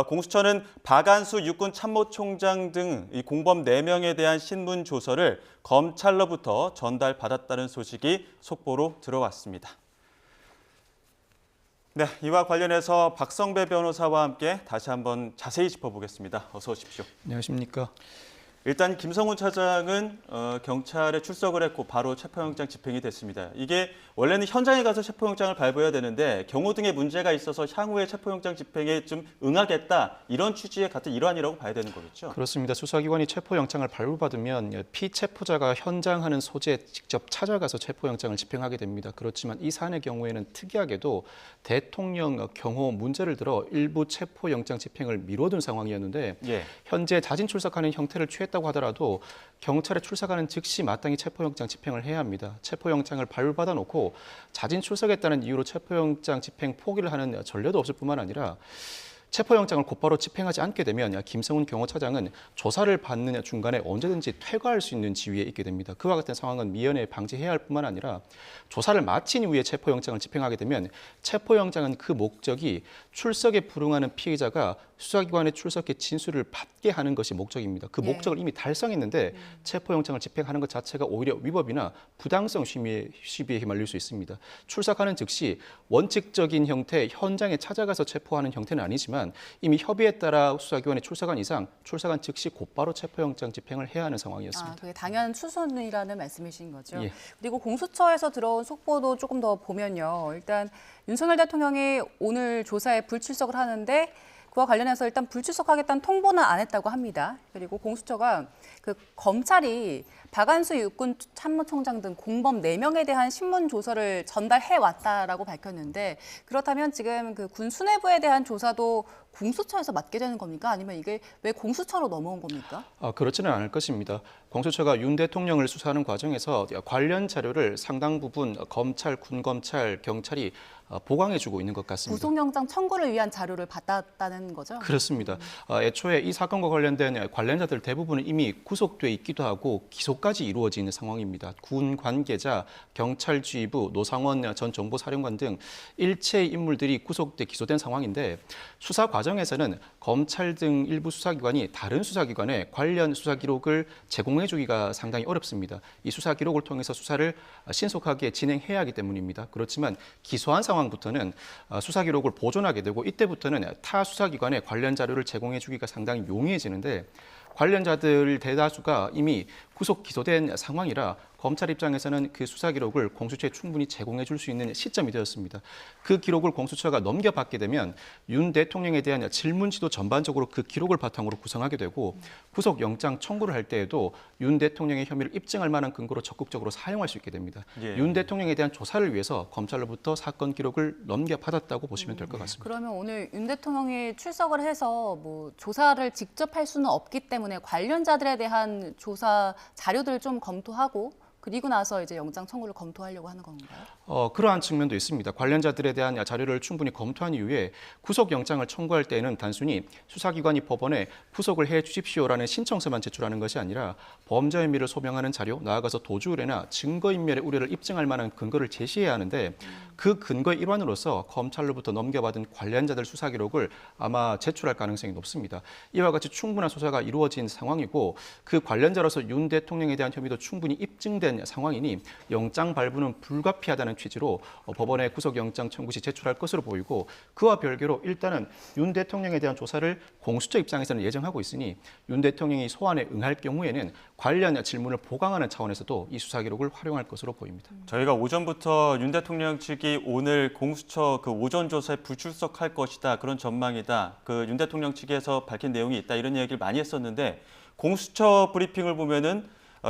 공수처는 박안수 육군 참모총장 등 이 공범 4명에 대한 신문 조서를 검찰로부터 전달받았다는 소식이 속보로 들어왔습니다. 네, 이와 관련해서 박성배 변호사와 함께 다시 한번 자세히 짚어보겠습니다. 어서 오십시오. 안녕하십니까. 일단 김성훈 차장은 경찰에 출석을 했고 바로 체포영장 집행이 됐습니다. 이게 원래는 현장에 가서 체포영장을 발부해야 되는데 경호 등의 문제가 있어서 향후에 체포영장 집행에 좀 응하겠다 이런 취지의 같은 일환이라고 봐야 되는 거겠죠? 그렇습니다. 수사기관이 체포영장을 발부받으면 피체포자가 현장하는 소재에 직접 찾아가서 체포영장을 집행하게 됩니다. 그렇지만 이 사안의 경우에는 특이하게도 대통령 경호 문제를 들어 일부 체포영장 집행을 미뤄둔 상황이었는데 현재 자진 출석하는 형태를 취했다고 하더라도 경찰에 출석하는 즉시 마땅히 체포영장 집행을 해야 합니다. 체포영장을 발부받아 놓고 자진 출석했다는 이유로 체포영장 집행 포기를 하는 전례도 없을 뿐만 아니라 체포영장을 곧바로 집행하지 않게 되면 김성훈 경호차장은 조사를 받는 중간에 언제든지 퇴거할 수 있는 지위에 있게 됩니다. 그와 같은 상황은 미연에 방지해야 할 뿐만 아니라 조사를 마친 이후에 체포영장을 집행하게 되면 체포영장은 그 목적이 출석에 불응하는 피의자가 수사기관에 출석해 진술을 받게 하는 것이 목적입니다. 그 목적을 이미 달성했는데 체포영장을 집행하는 것 자체가 오히려 위법이나 부당성 시비에 휘말릴 수 있습니다. 출석하는 즉시 원칙적인 형태, 현장에 찾아가서 체포하는 형태는 아니지만 이미 협의에 따라 수사기관에 출석한 이상 출석한 즉시 곧바로 체포영장 집행을 해야 하는 상황이었습니다. 그게 당연 추선이라는 말씀이신 거죠. 그리고 공수처에서 들어온 속보도 조금 더 보면요. 일단 윤석열 대통령이 오늘 조사에 불출석을 하는데 그와 관련해서 일단 불출석하겠다는 통보는 안 했다고 합니다. 그리고 공수처가 검찰이 박안수 육군 참모총장 등 공범 4명에 대한 신문 조서를 전달해 왔다라고 밝혔는데 그렇다면 지금 군 수뇌부에 대한 조사도 공수처에서 맡게 되는 겁니까? 아니면 이게 왜 공수처로 넘어온 겁니까? 그렇지는 않을 것입니다. 공수처가 윤 대통령을 수사하는 과정에서 관련 자료를 상당 부분 검찰, 군검찰, 경찰이 보강해주고 있는 것 같습니다. 구속영장 청구를 위한 자료를 받았다는 거죠? 그렇습니다. 애초에 이 사건과 관련된 관련자들 대부분은 이미 구속돼 있기도 하고 기소까지 이루어지는 상황입니다. 군 관계자, 경찰 지휘부, 노상원 전 정보사령관 등 일체의 인물들이 구속돼 기소된 상황인데 수사 과정에서는 검찰 등 일부 수사기관이 다른 수사기관에 관련 수사 기록을 제공해주기가 상당히 어렵습니다. 이 수사 기록을 통해서 수사를 신속하게 진행해야 하기 때문입니다. 그렇지만 기소한 상황부터는 수사 기록을 보존하게 되고 이때부터는 타 수사기관에 관련 자료를 제공해주기가 상당히 용이해지는데 관련자들 대다수가 이미 구속 기소된 상황이라 검찰 입장에서는 그 수사 기록을 공수처에 충분히 제공해 줄 수 있는 시점이 되었습니다. 그 기록을 공수처가 넘겨받게 되면 윤 대통령에 대한 질문지도 전반적으로 그 기록을 바탕으로 구성하게 되고 구속영장 청구를 할 때에도 윤 대통령의 혐의를 입증할 만한 근거로 적극적으로 사용할 수 있게 됩니다. 윤 대통령에 대한 조사를 위해서 검찰로부터 사건 기록을 넘겨받았다고 보시면 될 것 같습니다. 그러면 오늘 윤 대통령이 출석을 해서 조사를 직접 할 수는 없기 때문에 관련자들에 대한 조사 자료들을 좀 검토하고 그리고 나서 이제 영장 청구를 검토하려고 하는 건가요? 그러한 측면도 있습니다. 관련자들에 대한 자료를 충분히 검토한 이후에 구속영장을 청구할 때에는 단순히 수사기관이 법원에 구속을 해 주십시오라는 신청서만 제출하는 것이 아니라 범죄 혐의를 소명하는 자료, 나아가서 도주 의뢰나 증거인멸의 우려를 입증할 만한 근거를 제시해야 하는데 그 근거의 일환으로서 검찰로부터 넘겨받은 관련자들 수사 기록을 아마 제출할 가능성이 높습니다. 이와 같이 충분한 수사가 이루어진 상황이고 그 관련자로서 윤 대통령에 대한 혐의도 충분히 입증된 상황이니 영장 발부는 불가피하다는 취지로 법원에 구속영장 청구 시 제출할 것으로 보이고 그와 별개로 일단은 윤 대통령에 대한 조사를 공수처 입장에서는 예정하고 있으니 윤 대통령이 소환에 응할 경우에는 관련 질문을 보강하는 차원에서도 이 수사 기록을 활용할 것으로 보입니다. 저희가 오전부터 윤 대통령 측이 오늘 공수처 오전 조사에 불출석할 것이다 그런 전망이다. 윤 대통령 측에서 밝힌 내용이 있다 이런 이야기를 많이 했었는데 공수처 브리핑을 보면은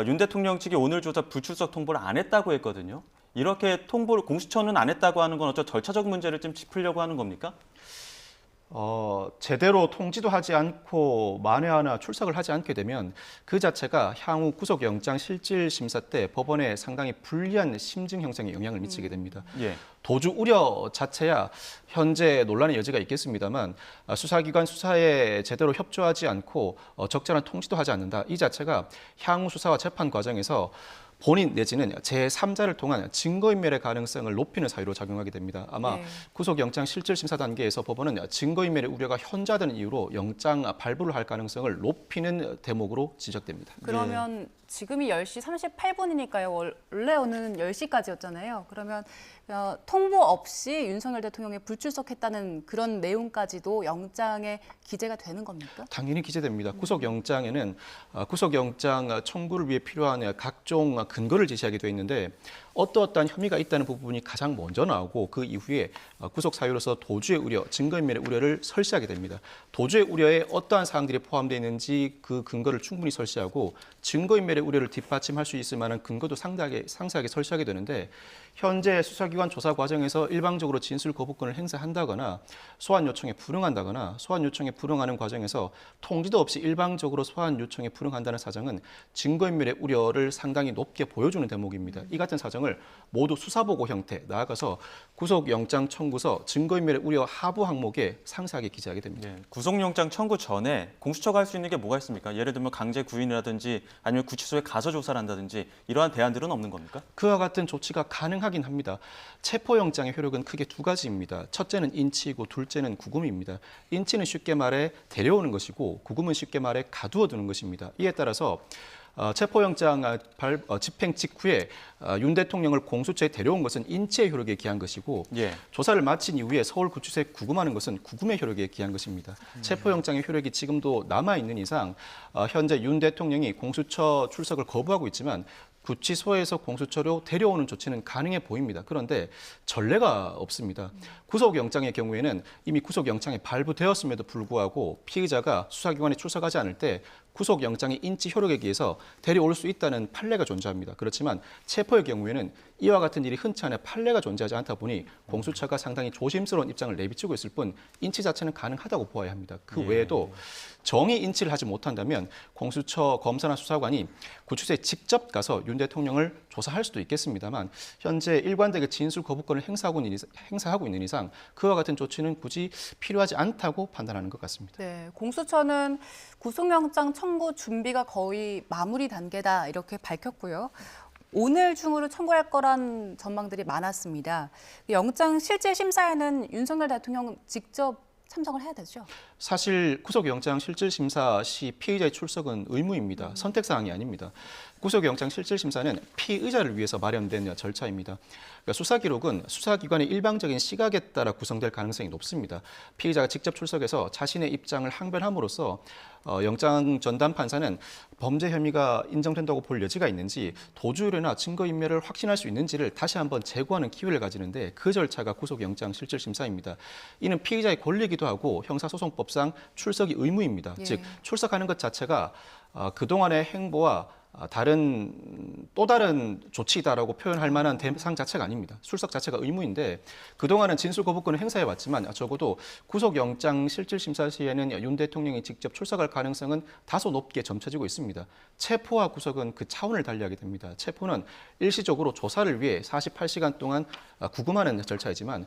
윤 대통령 측이 오늘 조사 불출석 통보를 안 했다고 했거든요. 이렇게 통보를 공수처는 안 했다고 하는 건 어떤 절차적 문제를 좀 짚으려고 하는 겁니까? 제대로 통지도 하지 않고 만에 하나 출석을 하지 않게 되면 그 자체가 향후 구속영장 실질심사 때 법원에 상당히 불리한 심증 형성에 영향을 미치게 됩니다. 도주 우려 자체야 현재 논란의 여지가 있겠습니다만 수사기관 수사에 제대로 협조하지 않고 적절한 통지도 하지 않는다. 이 자체가 향후 수사와 재판 과정에서 본인 내지는 제3자를 통한 증거인멸의 가능성을 높이는 사유로 작용하게 됩니다. 아마 네. 구속영장 실질심사 단계에서 법원은 증거인멸의 우려가 현저하다는 이유로 영장 발부를 할 가능성을 높이는 대목으로 지적됩니다. 그러면 지금이 10시 38분이니까요. 원래 오는 10시까지였잖아요. 그러면 통보 없이 윤석열 대통령이 불출석했다는 그런 내용까지도 영장에 기재가 되는 겁니까? 당연히 기재됩니다. 구속영장에는 구속영장 청구를 위해 필요한 각종 근거를 제시하게 돼 있는데 어떠한 혐의가 있다는 부분이 가장 먼저 나오고 그 이후에 구속 사유로서 도주의 우려, 증거인멸의 우려를 설시하게 됩니다. 도주의 우려에 어떠한 사항들이 포함되어 있는지 그 근거를 충분히 설시하고 증거인멸의 우려를 뒷받침할 수 있을 만한 근거도 상세하게 설시하게 되는데 현재 수사기관 조사 과정에서 일방적으로 진술 거부권을 행사한다거나 소환 요청에 불응한다거나 소환 요청에 불응하는 과정에서 통지도 없이 일방적으로 소환 요청에 불응한다는 사정은 증거인멸의 우려를 상당히 높게 보여주는 대목입니다. 이 같은 사정을 모두 수사보고 형태, 나아가서 구속영장 청구서 증거인멸의 우려 하부 항목에 상세하게 기재하게 됩니다. 예, 구속영장 청구 전에 공수처가 할 수 있는 게 뭐가 있습니까? 예를 들면 강제 구인이라든지 아니면 구치소에 가서 조사를 한다든지 이러한 대안들은 없는 겁니까? 그와 같은 조치가 가능하긴 합니다. 체포영장의 효력은 크게 두 가지입니다. 첫째는 인치이고 둘째는 구금입니다. 인치는 쉽게 말해 데려오는 것이고 구금은 쉽게 말해 가두어두는 것입니다. 이에 따라서 체포영장 집행 직후에 윤 대통령을 공수처에 데려온 것은 인치의 효력에 기한 것이고 예. 조사를 마친 이후에 서울구치소에 구금하는 것은 구금의 효력에 기한 것입니다. 체포영장의 효력이 지금도 남아있는 이상 현재 윤 대통령이 공수처 출석을 거부하고 있지만 구치소에서 공수처로 데려오는 조치는 가능해 보입니다. 그런데 전례가 없습니다. 구속영장의 경우에는 이미 구속영장이 발부되었음에도 불구하고 피의자가 수사기관에 출석하지 않을 때 구속영장의 인치 효력에 의해서 데려올 수 있다는 판례가 존재합니다. 그렇지만 체포의 경우에는 이와 같은 일이 흔치 않아 판례가 존재하지 않다 보니 공수처가 상당히 조심스러운 입장을 내비치고 있을 뿐 인치 자체는 가능하다고 보아야 합니다. 그 외에도 정의 인치를 하지 못한다면 공수처 검사나 수사관이 구치소에 직접 가서 윤 대통령을 조사할 수도 있겠습니다만 현재 일관되게 진술 거부권을 행사하고 있는 이상 그와 같은 조치는 굳이 필요하지 않다고 판단하는 것 같습니다. 네, 공수처는 구속영장 청구 준비가 거의 마무리 단계다 이렇게 밝혔고요. 오늘 중으로 청구할 거란 전망들이 많았습니다. 영장 실질 심사에는 윤석열 대통령 직접 참석을 해야 되죠? 사실 구속영장 실질심사 시 피의자의 출석은 의무입니다. 선택사항이 아닙니다. 구속영장 실질심사는 피의자를 위해서 마련된 절차입니다. 그러니까 수사기록은 수사기관의 일방적인 시각에 따라 구성될 가능성이 높습니다. 피의자가 직접 출석해서 자신의 입장을 항변함으로써 영장 전담 판사는 범죄 혐의가 인정된다고 볼 여지가 있는지 도주의뢰나 증거인멸을 확신할 수 있는지를 다시 한번 재고하는 기회를 가지는데 그 절차가 구속영장 실질심사입니다. 이는 피의자의 권리이기도 하고 형사소송법상 출석이 의무입니다. 예. 즉 출석하는 것 자체가 그동안의 행보와 또 다른 조치이다라고 표현할 만한 대상 자체가 아닙니다. 출석 자체가 의무인데 그동안은 진술 거부권을 행사해 왔지만 적어도 구속영장 실질심사 시에는 윤 대통령이 직접 출석할 가능성은 다소 높게 점쳐지고 있습니다. 체포와 구속은 그 차원을 달리하게 됩니다. 체포는 일시적으로 조사를 위해 48시간 동안 구금하는 절차이지만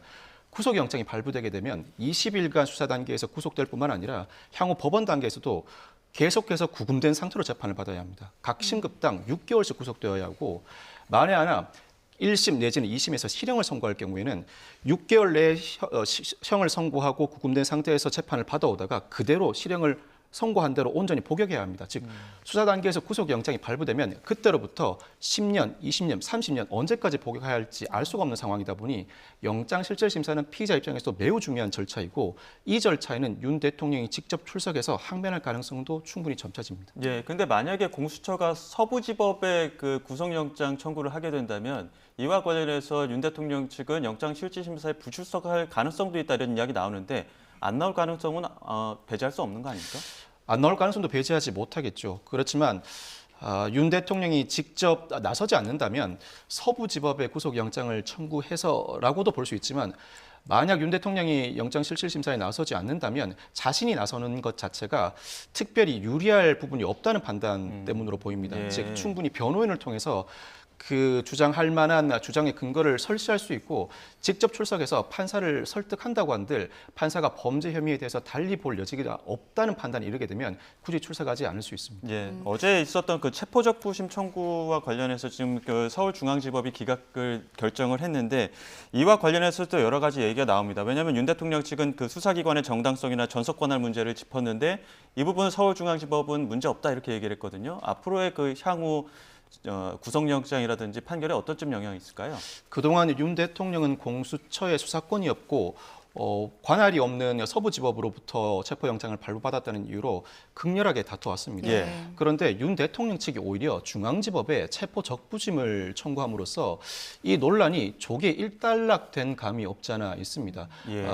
구속영장이 발부되게 되면 20일간 수사 단계에서 구속될 뿐만 아니라 향후 법원 단계에서도 계속해서 구금된 상태로 재판을 받아야 합니다. 각 신급당 6개월씩 구속되어야 하고 만에 하나 1심 내지는 2심에서 실형을 선고할 경우에는 6개월 내에 형을 선고하고 구금된 상태에서 재판을 받아오다가 그대로 실형을 선고한 대로 온전히 복역해야 합니다. 즉 수사 단계에서 구속영장이 발부되면 그때로부터 10년, 20년, 30년 언제까지 복역해야 할지 알 수가 없는 상황이다 보니 영장 실질심사는 피의자 입장에서도 매우 중요한 절차이고 이 절차에는 윤 대통령이 직접 출석해서 항변할 가능성도 충분히 점쳐집니다. 예, 근데 만약에 공수처가 서부지법에 그 구속영장 청구를 하게 된다면 이와 관련해서 윤 대통령 측은 영장 실질심사에 불출석할 가능성도 있다 이런 이야기 나오는데 안 나올 가능성은 배제할 수 없는 거 아닙니까? 안 나올 가능성도 배제하지 못하겠죠. 그렇지만 윤 대통령이 직접 나서지 않는다면 서부지법에 구속영장을 청구해서라고도 볼 수 있지만 만약 윤 대통령이 영장 실질심사에 나서지 않는다면 자신이 나서는 것 자체가 특별히 유리할 부분이 없다는 판단 때문으로 보입니다. 예. 즉 충분히 변호인을 통해서 그 주장할 만한 주장의 근거를 설치할 수 있고 직접 출석해서 판사를 설득한다고 한들 판사가 범죄 혐의에 대해서 달리 볼 여지가 없다는 판단에 이르게 되면 굳이 출석하지 않을 수 있습니다. 예, 어제 있었던 그 체포적 부심 청구와 관련해서 지금 그 서울중앙지법이 기각을 결정을 했는데 이와 관련해서도 여러 가지 얘기가 나옵니다. 왜냐하면 윤 대통령 측은 그 수사기관의 정당성이나 전속 권한 문제를 짚었는데 이 부분 서울중앙지법은 문제 없다 이렇게 얘기를 했거든요. 앞으로의 그 향후 구속영장이라든지 판결에 어떤 점 영향이 있을까요? 그동안 윤 대통령은 공수처의 수사권이 없고 관할이 없는 서부지법으로부터 체포영장을 발부받았다는 이유로 극렬하게 다투었습니다. 예. 그런데 윤 대통령 측이 오히려 중앙지법에 체포 적부심을 청구함으로써 이 논란이 조기에 일단락된 감이 없지 않아 있습니다. 예.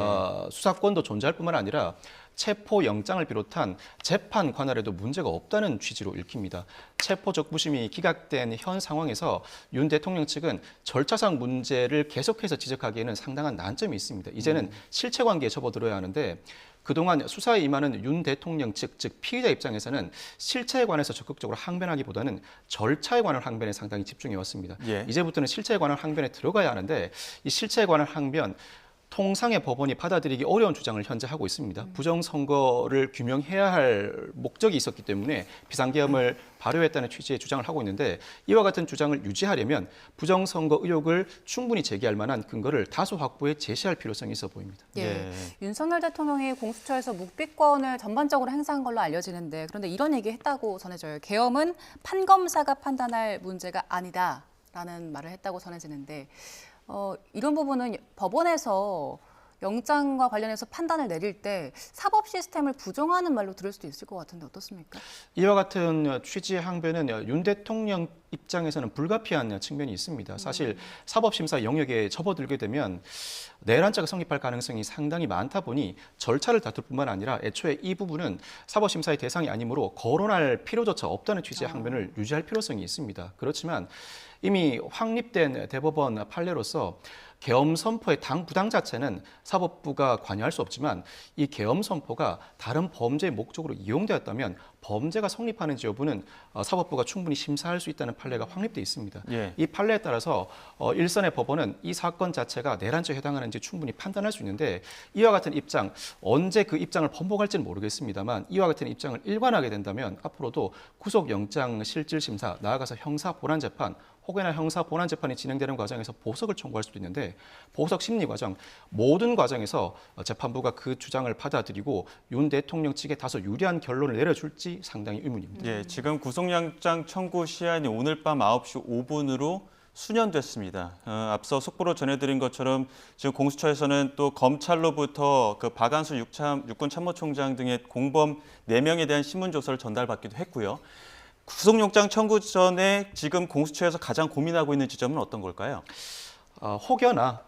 수사권도 존재할 뿐만 아니라 체포영장을 비롯한 재판 관할에도 문제가 없다는 취지로 읽힙니다. 체포적부심이 기각된 현 상황에서 윤 대통령 측은 절차상 문제를 계속해서 지적하기에는 상당한 난점이 있습니다. 이제는 실체관계에 접어들어야 하는데 그동안 수사에 임하는 윤 대통령 측, 즉 피의자 입장에서는 실체에 관해서 적극적으로 항변하기보다는 절차에 관한 항변에 상당히 집중해왔습니다. 예. 이제부터는 실체에 관한 항변에 들어가야 하는데 이 실체에 관한 항변 통상의 법원이 받아들이기 어려운 주장을 현재 하고 있습니다. 부정선거를 규명해야 할 목적이 있었기 때문에 비상계엄을 발효했다는 취지의 주장을 하고 있는데 이와 같은 주장을 유지하려면 부정선거 의혹을 충분히 제기할 만한 근거를 다수 확보해 제시할 필요성이 있어 보입니다. 예. 예. 윤석열 대통령이 공수처에서 묵비권을 전반적으로 행사한 걸로 알려지는데 그런데 이런 얘기 했다고 전해져요. 계엄은 판검사가 판단할 문제가 아니다라는 말을 했다고 전해지는데 이런 부분은 법원에서 영장과 관련해서 판단을 내릴 때 사법 시스템을 부정하는 말로 들을 수도 있을 것 같은데 어떻습니까? 이와 같은 취지의 항변은 윤 대통령 입장에서는 불가피한 측면이 있습니다. 사실 사법심사 영역에 접어들게 되면 내란죄가 성립할 가능성이 상당히 많다 보니 절차를 다툴 뿐만 아니라 애초에 이 부분은 사법심사의 대상이 아니므로 거론할 필요조차 없다는 취지의 항변을 유지할 필요성이 있습니다. 그렇지만 이미 확립된 대법원 판례로서 계엄 선포의 부당 자체는 사법부가 관여할 수 없지만 이 계엄 선포가 다른 범죄의 목적으로 이용되었다면 범죄가 성립하는지 여부는 사법부가 충분히 심사할 수 있다는 판례가 확립돼 있습니다. 예. 이 판례에 따라서 일선의 법원은 이 사건 자체가 내란죄에 해당하는지 충분히 판단할 수 있는데 이와 같은 입장, 언제 그 입장을 번복할지는 모르겠습니다만 이와 같은 입장을 일관하게 된다면 앞으로도 구속영장 실질심사, 나아가서 형사본안재판 혹여나 형사본안재판이 진행되는 과정에서 보석을 청구할 수도 있는데 보석 심리 과정, 모든 과정에서 재판부가 그 주장을 받아들이고 윤 대통령 측에 다소 유리한 결론을 내려줄지 상당히 의문입니다. 예, 지금 구속영장 청구 시한이 오늘 밤 9시 5분으로 수년됐습니다. 앞서 속보로 전해드린 것처럼 지금 공수처에서는 또 검찰로부터 그 박안수 육군참모총장 등의 공범 4명에 대한 신문조서를 전달받기도 했고요. 구속영장 청구 전에 지금 공수처에서 가장 고민하고 있는 지점은 어떤 걸까요? 혹여나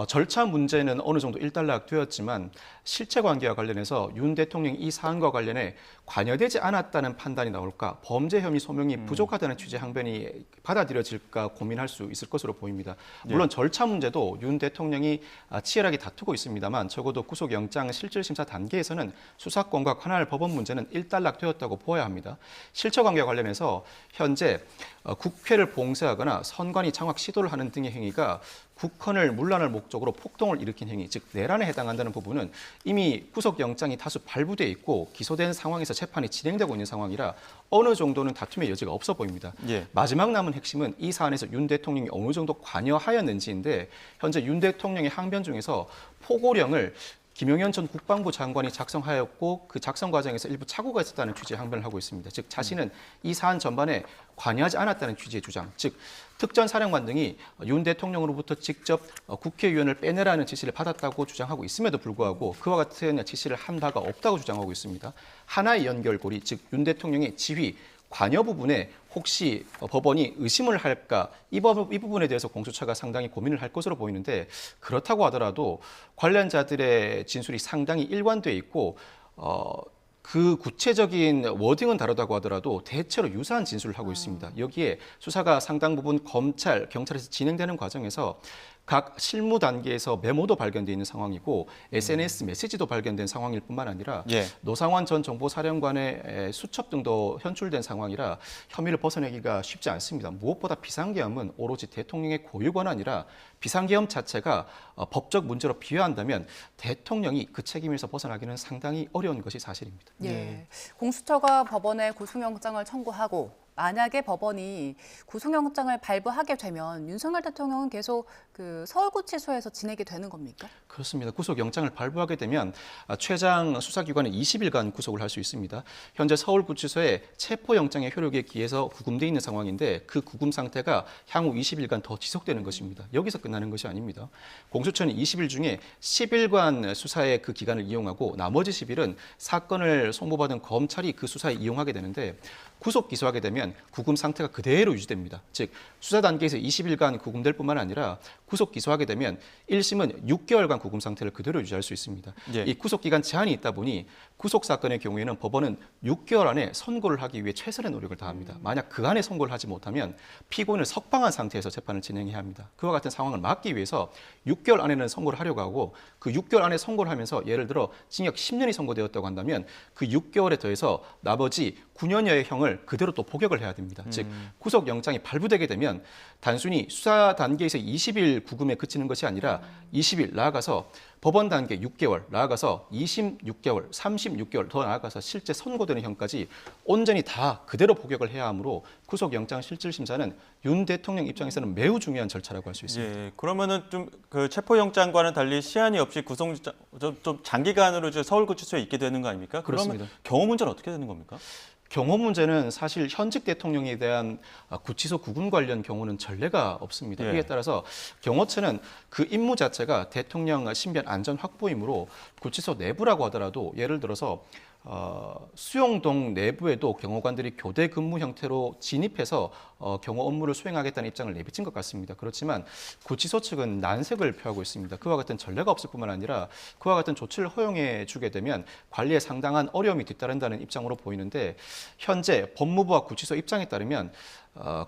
절차 문제는 어느 정도 일단락되었지만 실체관계와 관련해서 윤 대통령이 이 사안과 관련해 관여되지 않았다는 판단이 나올까, 범죄 혐의 소명이 부족하다는 취지의 항변이 받아들여질까 고민할 수 있을 것으로 보입니다. 물론 절차 문제도 윤 대통령이 치열하게 다투고 있습니다만 적어도 구속영장 실질심사 단계에서는 수사권과 관할 법원 문제는 일단락되었다고 보아야 합니다. 실체관계와 관련해서 현재 국회를 봉쇄하거나 선관위 장악 시도를 하는 등의 행위가 국헌을 문란할 목적으로 폭동을 일으킨 행위, 즉 내란에 해당한다는 부분은 이미 구속영장이 다수 발부돼 있고 기소된 상황에서 재판이 진행되고 있는 상황이라 어느 정도는 다툼의 여지가 없어 보입니다. 예. 마지막 남은 핵심은 이 사안에서 윤 대통령이 어느 정도 관여하였는지인데 현재 윤 대통령의 항변 중에서 포고령을 김용현 전 국방부 장관이 작성하였고 그 작성 과정에서 일부 착오가 있었다는 취지의 항변을 하고 있습니다. 즉 자신은 이 사안 전반에 관여하지 않았다는 취지의 주장, 즉 특전사령관 등이 윤 대통령으로부터 직접 국회의원을 빼내라는 지시를 받았다고 주장하고 있음에도 불구하고 그와 같은 지시를 한 바가 없다고 주장하고 있습니다. 하나의 연결고리, 즉 윤 대통령의 지휘, 관여 부분에 혹시 법원이 의심을 할까, 이 부분에 대해서 공수처가 상당히 고민을 할 것으로 보이는데 그렇다고 하더라도 관련자들의 진술이 상당히 일관돼 있고 그 구체적인 워딩은 다르다고 하더라도 대체로 유사한 진술을 하고 있습니다. 여기에 수사가 상당 부분 검찰, 경찰에서 진행되는 과정에서 각 실무 단계에서 메모도 발견돼 있는 상황이고 SNS 메시지도 발견된 상황일 뿐만 아니라 예. 노상환 전 정보사령관의 수첩 등도 현출된 상황이라 혐의를 벗어내기가 쉽지 않습니다. 무엇보다 비상계엄은 오로지 대통령의 고유 권한이라 비상계엄 자체가 법적 문제로 비화한다면 대통령이 그 책임에서 벗어나기는 상당히 어려운 것이 사실입니다. 예. 공수처가 법원에 구속영장을 청구하고 만약에 법원이 구속영장을 발부하게 되면 윤석열 대통령은 계속 그 서울구치소에서 지내게 되는 겁니까? 그렇습니다. 구속영장을 발부하게 되면 최장 수사기관은 20일간 구속을 할 수 있습니다. 현재 서울구치소에 체포영장의 효력에 기해서 구금돼 있는 상황인데 그 구금 상태가 향후 20일간 더 지속되는 것입니다. 여기서 끝나는 것이 아닙니다. 공수처는 20일 중에 10일간 수사의 그 기간을 이용하고 나머지 10일은 사건을 송부받은 검찰이 그 수사에 이용하게 되는데 구속 기소하게 되면 구금 상태가 그대로 유지됩니다. 즉 수사 단계에서 20일간 구금될 뿐만 아니라 구속 기소하게 되면 1심은 6개월간 구금 상태를 그대로 유지할 수 있습니다. 예. 이 구속 기간 제한이 있다 보니 구속 사건의 경우에는 법원은 6개월 안에 선고를 하기 위해 최선의 노력을 다합니다. 만약 그 안에 선고를 하지 못하면 피고인을 석방한 상태에서 재판을 진행해야 합니다. 그와 같은 상황을 막기 위해서 6개월 안에는 선고를 하려고 하고 그 6개월 안에 선고를 하면서 예를 들어 징역 10년이 선고되었다고 한다면 그 6개월에 더해서 나머지 9년여의 형을 그대로 또 복역을 해야 됩니다. 즉 구속영장이 발부되게 되면 단순히 수사 단계에서 20일 구금에 그치는 것이 아니라 20일 나아가서 법원 단계 6개월, 나아가서 2심 6개월, 3심 6개월, 더 나아가서 실제 선고되는 형까지 온전히 다 그대로 복역을 해야 하므로 구속영장 실질심사는 윤 대통령 입장에서는 매우 중요한 절차라고 할 수 있습니다. 예, 그러면은 좀 그 체포영장과는 달리 시한이 없이 구속영장 좀 장기간으로 이제 서울구치소에 있게 되는 거 아닙니까? 그렇습니다. 그러면 경호 문제는 어떻게 되는 겁니까? 경호 문제는 사실 현직 대통령에 대한 구치소 구금 관련 경우는 전례가 없습니다. 예. 이에 따라서 경호처는 그 임무 자체가 대통령 신변 안전 확보이므로 구치소 내부라고 하더라도 예를 들어서 수용동 내부에도 경호관들이 교대 근무 형태로 진입해서 경호 업무를 수행하겠다는 입장을 내비친 것 같습니다. 그렇지만 구치소 측은 난색을 표하고 있습니다. 그와 같은 전례가 없을 뿐만 아니라 그와 같은 조치를 허용해 주게 되면 관리에 상당한 어려움이 뒤따른다는 입장으로 보이는데 현재 법무부와 구치소 입장에 따르면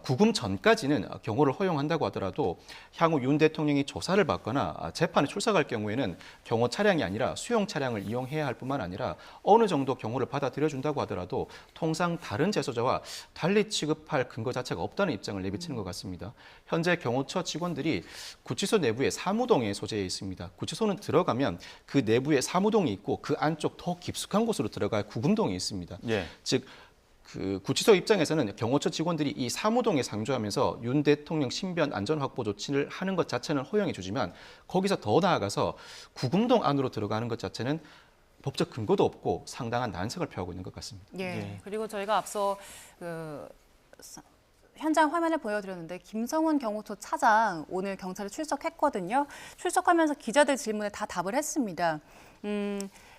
구금 전까지는 경호를 허용한다고 하더라도 향후 윤 대통령이 조사를 받거나 재판에 출석할 경우에는 경호 차량이 아니라 수용 차량을 이용해야 할 뿐만 아니라 어느 정도 경호를 받아들여준다고 하더라도 통상 다른 재소자와 달리 취급할 근거 자체가 없다는 입장을 내비치는 것 같습니다. 현재 경호처 직원들이 구치소 내부에 사무동에 소재해 있습니다. 구치소는 들어가면 그 내부에 사무동이 있고 그 안쪽 더 깊숙한 곳으로 들어갈 구금동이 있습니다. 예. 즉 그 구치소 입장에서는 경호처 직원들이 이 사무동에 상주하면서 윤 대통령 신변 안전 확보 조치를 하는 것 자체는 허용해 주지만 거기서 더 나아가서 구금동 안으로 들어가는 것 자체는 법적 근거도 없고 상당한 난색을 표하고 있는 것 같습니다. 예. 예. 그리고 저희가 앞서 현장 화면을 보여드렸는데 김성훈 경호처 차장 오늘 경찰에 출석했거든요. 출석하면서 기자들 질문에 다 답을 했습니다.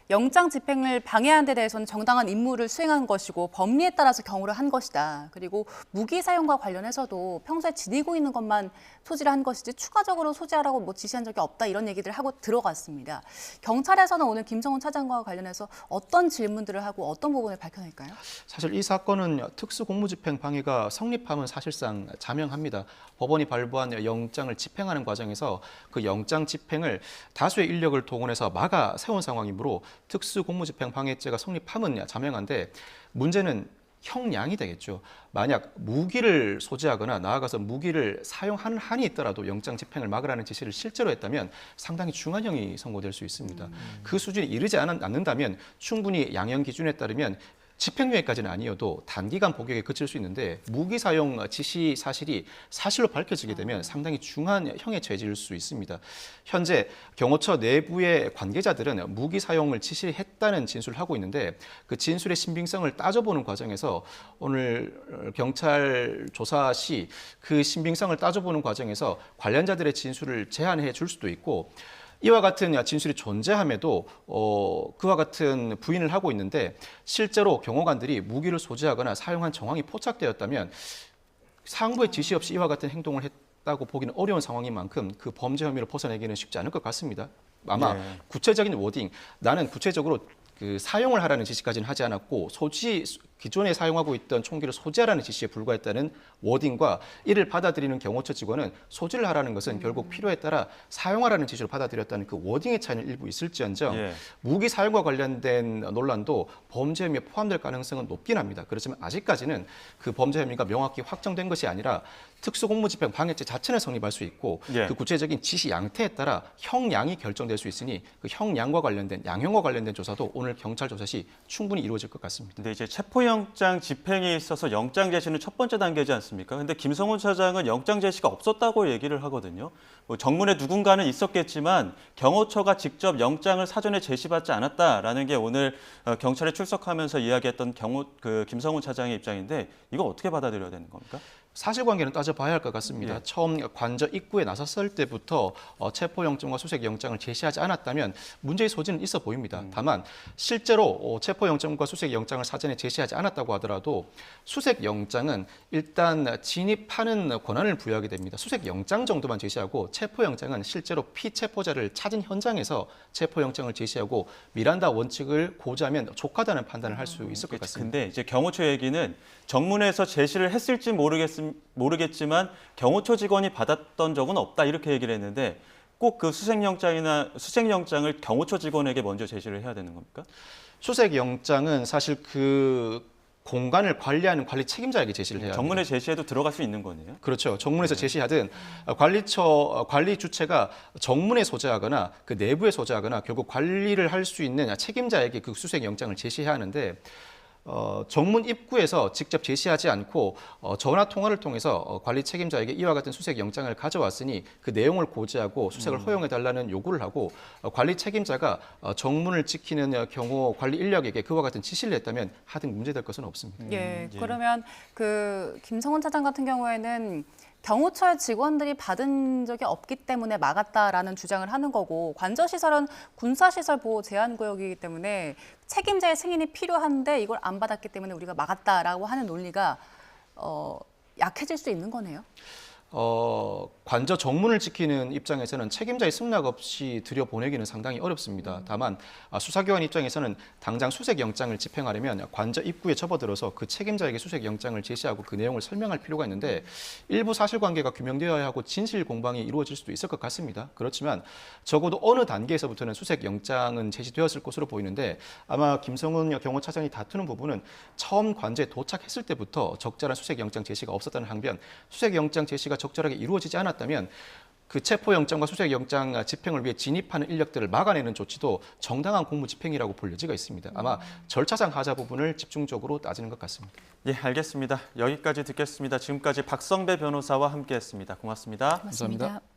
영장 집행을 방해한 데 대해서는 정당한 임무를 수행한 것이고 법리에 따라서 경호를 한 것이다. 그리고 무기 사용과 관련해서도 평소에 지니고 있는 것만 소지를 한 것이지 추가적으로 소지하라고 뭐 지시한 적이 없다 이런 얘기들을 하고 들어갔습니다. 경찰에서는 오늘 김성훈 차장과 관련해서 어떤 질문들을 하고 어떤 부분을 밝혀낼까요? 사실 이 사건은 특수공무집행 방해가 성립함은 사실상 자명합니다. 법원이 발부한 영장을 집행하는 과정에서 그 영장 집행을 다수의 인력을 동원해서 막아 세운 상황이므로 특수공무집행 방해죄가 성립함은 자명한데 문제는 형량이 되겠죠. 만약 무기를 소지하거나 나아가서 무기를 사용하는 한이 있더라도 영장 집행을 막으라는 지시를 실제로 했다면 상당히 중한형이 선고될 수 있습니다. 그 수준에 이르지 않는다면 충분히 양형 기준에 따르면 집행유예까지는 아니어도 단기간 복역에 그칠 수 있는데 무기 사용 지시 사실이 사실로 밝혀지게 되면 상당히 중한 형에 처해질 수 있습니다. 현재 경호처 내부의 관계자들은 무기 사용을 지시했다는 진술을 하고 있는데 그 진술의 신빙성을 따져보는 과정에서 오늘 경찰 조사 시 그 신빙성을 따져보는 과정에서 관련자들의 진술을 제한해 줄 수도 있고 이와 같은 진술이 존재함에도 그와 같은 부인을 하고 있는데 실제로 경호관들이 무기를 소지하거나 사용한 정황이 포착되었다면 상부의 지시 없이 이와 같은 행동을 했다고 보기는 어려운 상황인 만큼 그 범죄 혐의를 벗어내기는 쉽지 않을 것 같습니다. 아마 구체적인 워딩, 나는 구체적으로 그 사용을 하라는 지시까지는 하지 않았고 기존에 사용하고 있던 총기를 소지하라는 지시에 불과했다는 워딩과 이를 받아들이는 경호처 직원은 소지를 하라는 것은 결국 필요에 따라 사용하라는 지시를 받아들였다는 그 워딩의 차이는 일부 있을지언정 예. 무기 사용과 관련된 논란도 범죄 혐의에 포함될 가능성은 높긴 합니다. 그렇지만 아직까지는 그 범죄 혐의가 명확히 확정된 것이 아니라 특수공무집행 방해죄 자체는 성립할 수 있고 예. 그 구체적인 지시 양태에 따라 형량이 결정될 수 있으니 그 형량과 관련된 양형과 관련된 조사도 오늘 경찰 조사 시 충분히 이루어질 것 같습니다. 근데 이제 체포영장 집행에 있어서 영장 제시는 첫 번째 단계지 않습니까? 근데 김성훈 차장은 영장 제시가 없었다고 얘기를 하거든요. 뭐 정문에 누군가는 있었겠지만 경호처가 직접 영장을 사전에 제시받지 않았다라는 게 오늘 경찰에 출석하면서 이야기했던 김성훈 차장의 입장인데 이거 어떻게 받아들여야 되는 겁니까? 사실관계는 따져봐야 할 것 같습니다. 예. 처음 관저 입구에 나섰을 때부터 체포영장과 수색영장을 제시하지 않았다면 문제의 소지는 있어 보입니다. 다만 실제로 체포영장과 수색영장을 사전에 제시하지 않았다고 하더라도 수색영장은 일단 진입하는 권한을 부여하게 됩니다. 수색영장 정도만 제시하고 체포영장은 실제로 피체포자를 찾은 현장에서 체포영장을 제시하고 미란다 원칙을 고지하면 족하다는 판단을 할 수 있을 것 같습니다. 근데 이제 경호처 얘기는 정문에서 제시를 했을지 모르겠지만 경호처 직원이 받았던 적은 없다 이렇게 얘기를 했는데 꼭 그 수색영장을 경호처 직원에게 먼저 제시를 해야 되는 겁니까? 수색영장은 사실 그 공간을 관리하는 관리 책임자에게 제시를 해야 합니다. 정문에 제시해도 들어갈 수 있는 거네요. 그렇죠. 정문에서 제시하든 관리 주체가 정문에 소재하거나 그 내부에 소재하거나 결국 관리를 할 수 있는 책임자에게 그 수색 영장을 제시해야 하는데 정문 입구에서 직접 제시하지 않고 전화 통화를 통해서 관리 책임자에게 이와 같은 수색 영장을 가져왔으니 그 내용을 고지하고 수색을 허용해 달라는 요구를 하고 관리 책임자가 정문을 지키는 경호 관리 인력에게 그와 같은 지시를 했다면 하등 문제될 것은 없습니다. 예, 예. 그러면 그 김성훈 차장 같은 경우에는 경호처의 직원들이 받은 적이 없기 때문에 막았다라는 주장을 하는 거고 관저시설은 군사시설 보호 제한구역이기 때문에 책임자의 승인이 필요한데 이걸 안 받았기 때문에 우리가 막았다라고 하는 논리가 약해질 수 있는 거네요. 관저 정문을 지키는 입장에서는 책임자의 승낙 없이 들여보내기는 상당히 어렵습니다. 다만 수사기관 입장에서는 당장 수색영장을 집행하려면 관저 입구에 접어들어서 그 책임자에게 수색영장을 제시하고 그 내용을 설명할 필요가 있는데 일부 사실관계가 규명되어야 하고 진실 공방이 이루어질 수도 있을 것 같습니다. 그렇지만 적어도 어느 단계에서부터는 수색영장은 제시되었을 것으로 보이는데 아마 김성훈 경호차장이 다투는 부분은 처음 관저에 도착했을 때부터 적절한 수색영장 제시가 없었다는 항변, 수색영장 제시가 적절하게 이루어지지 않았다면 그 체포영장과 수색영장 집행을 위해 진입하는 인력들을 막아내는 조치도 정당한 공무집행이라고 볼 여지가 있습니다. 아마 절차상 하자 부분을 집중적으로 따지는 것 같습니다. 예, 알겠습니다. 여기까지 듣겠습니다. 지금까지 박성배 변호사와 함께했습니다. 고맙습니다. 고맙습니다. 감사합니다.